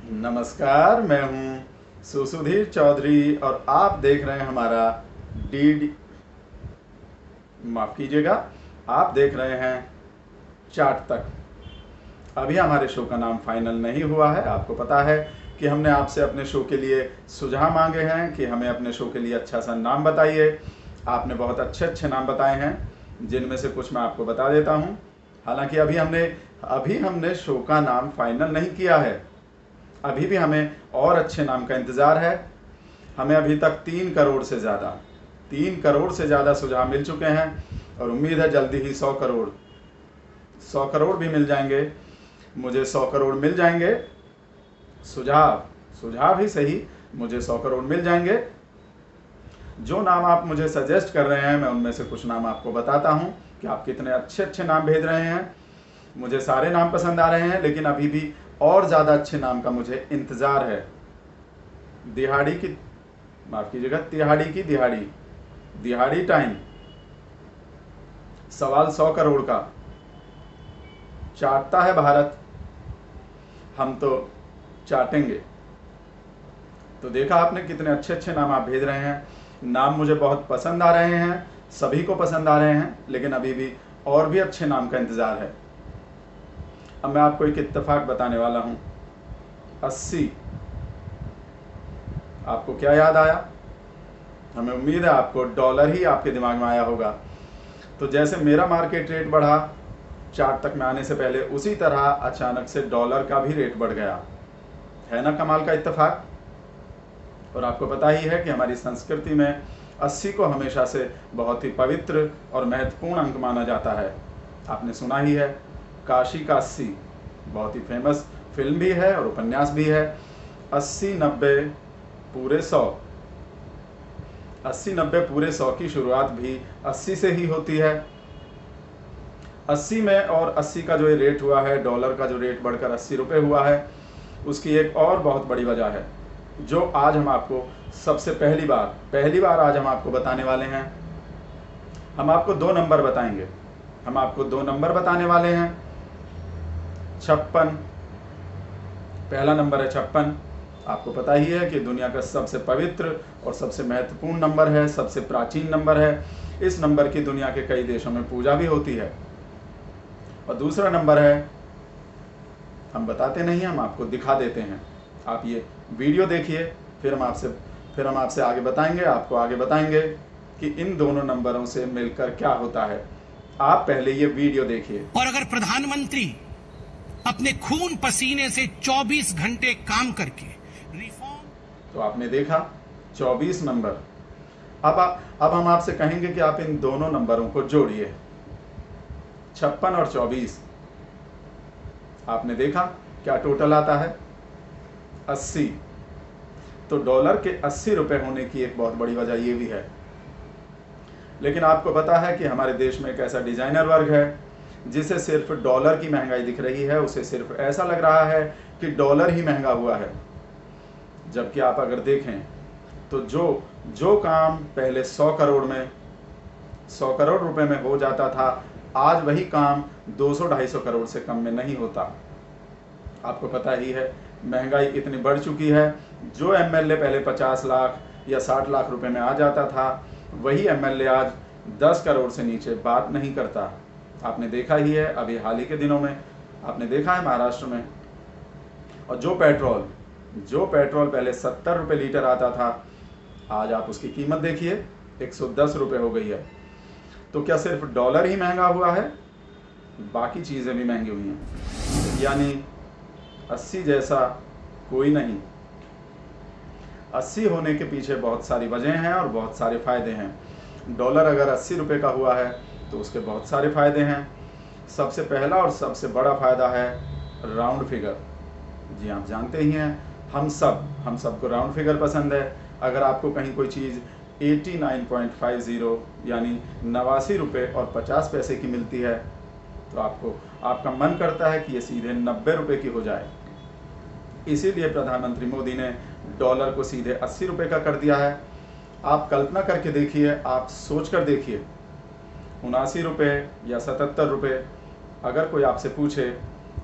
नमस्कार, मैं हूं सुसुधीर चौधरी और आप देख रहे हैं हमारा डी माफ़ कीजिएगा, आप देख रहे हैं चार्ट तक। अभी हमारे शो का नाम फाइनल नहीं हुआ है। आपको पता है कि हमने आपसे अपने शो के लिए सुझाव मांगे हैं कि हमें अपने शो के लिए अच्छा सा नाम बताइए। आपने बहुत अच्छे अच्छे नाम बताए हैं, जिनमें से कुछ मैं आपको बता देता हूं। हालांकि अभी हमने शो का नाम फाइनल नहीं किया है। अभी भी हमें और अच्छे नाम का इंतज़ार है। हमें अभी तक 3 करोड़ से ज़्यादा सुझाव मिल चुके हैं और उम्मीद है जल्दी ही 100 करोड़ भी मिल जाएंगे। मुझे 100 करोड़ मिल जाएंगे। सुझाव ही सही, मुझे 100 करोड़ मिल जाएंगे। जो नाम आप मुझे सजेस्ट कर रहे हैं, मैं उनमें से कुछ नाम आपको बताता हूं कि आप कितने अच्छे अच्छे नाम भेज रहे हैं। मुझे सारे नाम पसंद आ रहे हैं, लेकिन अभी भी और ज़्यादा अच्छे नाम का मुझे इंतज़ार है। तिहाड़ी की दिहाड़ी टाइम, सवाल 100 करोड़ का, चाटता है भारत, हम तो चाटेंगे। तो देखा आपने कितने अच्छे अच्छे नाम आप भेज रहे हैं। नाम मुझे बहुत पसंद आ रहे हैं, सभी को पसंद आ रहे हैं, लेकिन अभी भी और भी अच्छे नाम का इंतज़ार है। अब मैं आपको एक इत्तेफाक बताने वाला हूं। 80, आपको क्या याद आया? हमें उम्मीद है आपको डॉलर ही आपके दिमाग में आया होगा। तो जैसे मेरा मार्केट रेट बढ़ा चार्ट तक में आने से पहले, उसी तरह अचानक से डॉलर का भी रेट बढ़ गया। है ना कमाल का इत्तेफाक? और आपको पता ही है कि हमारी संस्कृति में 80 को हमेशा से बहुत ही पवित्र और महत्वपूर्ण अंक माना जाता है। आपने सुना ही है, काशी का 80 बहुत ही फेमस फिल्म भी है और उपन्यास भी है। 80 90 पूरे 100, 80 90 पूरे 100 की शुरुआत भी 80 से ही होती है। 80 में और 80 का जो ये रेट हुआ है, डॉलर का जो रेट बढ़कर 80 रुपये हुआ है, उसकी एक और बहुत बड़ी वजह है, जो आज हम आपको सबसे पहली बार आज हम आपको बताने वाले हैं। हम आपको 2 नंबर बताएंगे। हम आपको 2 नंबर बताने वाले हैं। 56, पहला नंबर है 56। आपको पता ही है कि दुनिया का सबसे पवित्र और सबसे महत्वपूर्ण नंबर है, सबसे प्राचीन नंबर है। इस नंबर की दुनिया के कई देशों में पूजा भी होती है। और दूसरा नंबर है, हम बताते नहीं, हम आपको दिखा देते हैं। आप ये वीडियो देखिए, फिर हम आपसे आगे बताएंगे, आपको आगे बताएंगे कि इन दोनों नंबरों से मिलकर क्या होता है। आप पहले ये वीडियो देखिए। और अगर प्रधानमंत्री अपने खून पसीने से 24 घंटे काम करके रिफॉर्म, तो आपने देखा 24 नंबर। अब हम आपसे कहेंगे कि आप इन दोनों नंबरों को जोड़िए, 56 और 24। आपने देखा क्या टोटल आता है? 80। तो डॉलर के 80 रुपए होने की एक बहुत बड़ी वजह ये भी है। लेकिन आपको पता है कि हमारे देश में एक ऐसा डिजाइनर वर्ग है जिसे सिर्फ डॉलर की महंगाई दिख रही है। उसे सिर्फ ऐसा लग रहा है कि डॉलर ही महंगा हुआ है, जबकि आप अगर देखें तो जो काम पहले 100 करोड़ रुपए में हो जाता था, आज वही काम 200-250 करोड़ से कम में नहीं होता। आपको पता ही है, महंगाई इतनी बढ़ चुकी है। जो एमएलए पहले 50 लाख या 60 लाख रुपए में आ जाता था, वही एमएलए आज 10 करोड़ से नीचे बात नहीं करता। आपने देखा ही है, अभी हाल ही के दिनों में आपने देखा है महाराष्ट्र में। और जो पेट्रोल पहले 70 रुपये लीटर आता था, आज आप उसकी कीमत देखिए, 110 रुपये हो गई है। तो क्या सिर्फ डॉलर ही महंगा हुआ है? बाकी चीज़ें भी महंगी हुई हैं। यानी 80 जैसा कोई नहीं। 80 होने के पीछे बहुत सारी वजह हैं और बहुत सारे फ़ायदे हैं। डॉलर अगर 80 रुपये का हुआ है तो उसके बहुत सारे फ़ायदे हैं। सबसे पहला और सबसे बड़ा फ़ायदा है राउंड फिगर। जी, आप जानते ही हैं, हम सबको राउंड फिगर पसंद है। अगर आपको कहीं कोई चीज़ 89.50 यानी 89 रुपये और 50 पैसे की मिलती है, तो आपका मन करता है कि ये सीधे 90 रुपये की हो जाए। इसीलिए प्रधानमंत्री मोदी ने डॉलर को सीधे 80 रुपये का कर दिया है। आप कल्पना करके देखिए, आप सोच कर देखिए, 79 रुपये या 77 रुपये। अगर कोई आपसे पूछे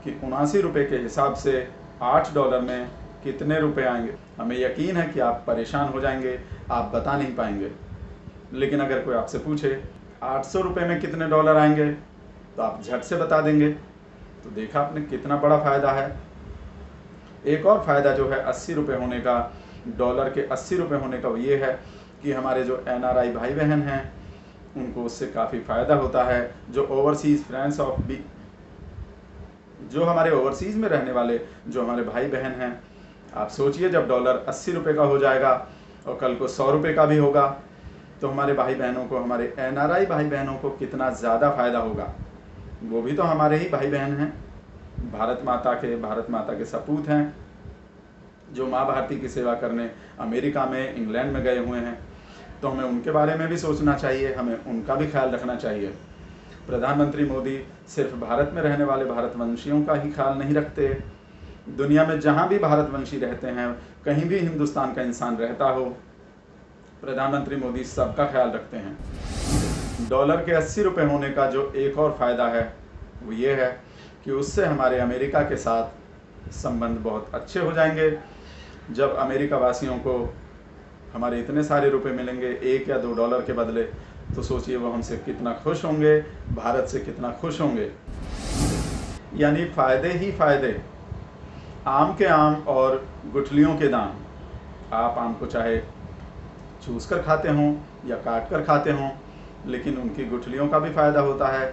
कि 79 रुपये के हिसाब से $8 में कितने रुपए आएंगे। हमें यकीन है कि आप परेशान हो जाएंगे, आप बता नहीं पाएंगे। लेकिन अगर कोई आपसे पूछे 800 रुपये में कितने डॉलर आएंगे, तो आप झट से बता देंगे। तो देखा आपने कितना बड़ा फ़ायदा है। एक और फ़ायदा जो है 80 रुपये होने का, डॉलर के 80 रुपये होने का, वो ये है कि हमारे जो NRI भाई बहन हैं उनको उससे काफ़ी फ़ायदा होता है। जो ओवरसीज़ फ्रेंड्स ऑफ बी, जो हमारे ओवरसीज़ में रहने वाले जो हमारे भाई बहन हैं, आप सोचिए जब डॉलर 80 रुपये का हो जाएगा और कल को 100 रुपये का भी होगा, तो हमारे भाई बहनों को, हमारे NRI भाई बहनों को कितना ज़्यादा फ़ायदा होगा। वो भी तो हमारे ही भाई बहन हैं, भारत माता के सपूत हैं, जो माँ भारती की सेवा करने अमेरिका में, इंग्लैंड में गए हुए हैं। तो हमें उनके बारे में भी सोचना चाहिए, हमें उनका भी ख्याल रखना चाहिए। प्रधानमंत्री मोदी सिर्फ भारत में रहने वाले भारतवंशियों का ही ख्याल नहीं रखते, दुनिया में जहाँ भी भारतवंशी रहते हैं, कहीं भी हिंदुस्तान का इंसान रहता हो, प्रधानमंत्री मोदी सबका ख्याल रखते हैं। डॉलर के 80 रुपये होने का जो एक और फ़ायदा है वो ये है कि उससे हमारे अमेरिका के साथ संबंध बहुत अच्छे हो जाएंगे। जब अमेरिका वासियों को हमारे इतने सारे रुपए मिलेंगे 1 या 2 डॉलर के बदले, तो सोचिए वो हमसे कितना खुश होंगे, भारत से कितना खुश होंगे। यानी फ़ायदे ही फ़ायदे, आम के आम और गुठलियों के दाम। आप आम को चाहे चूस कर खाते हों या काट कर खाते हों, लेकिन उनकी गुठलियों का भी फ़ायदा होता है,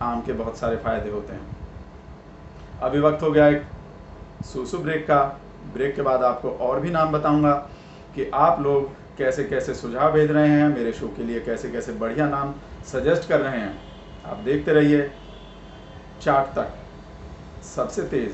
आम के बहुत सारे फ़ायदे होते हैं। अभी वक्त हो गया एक सूसू ब्रेक का। ब्रेक के बाद आपको और भी नाम बताऊंगा कि आप लोग कैसे कैसे सुझाव भेज रहे हैं मेरे शो के लिए, कैसे कैसे बढ़िया नाम सजेस्ट कर रहे हैं। आप देखते रहिए चार्ट तक सबसे तेज़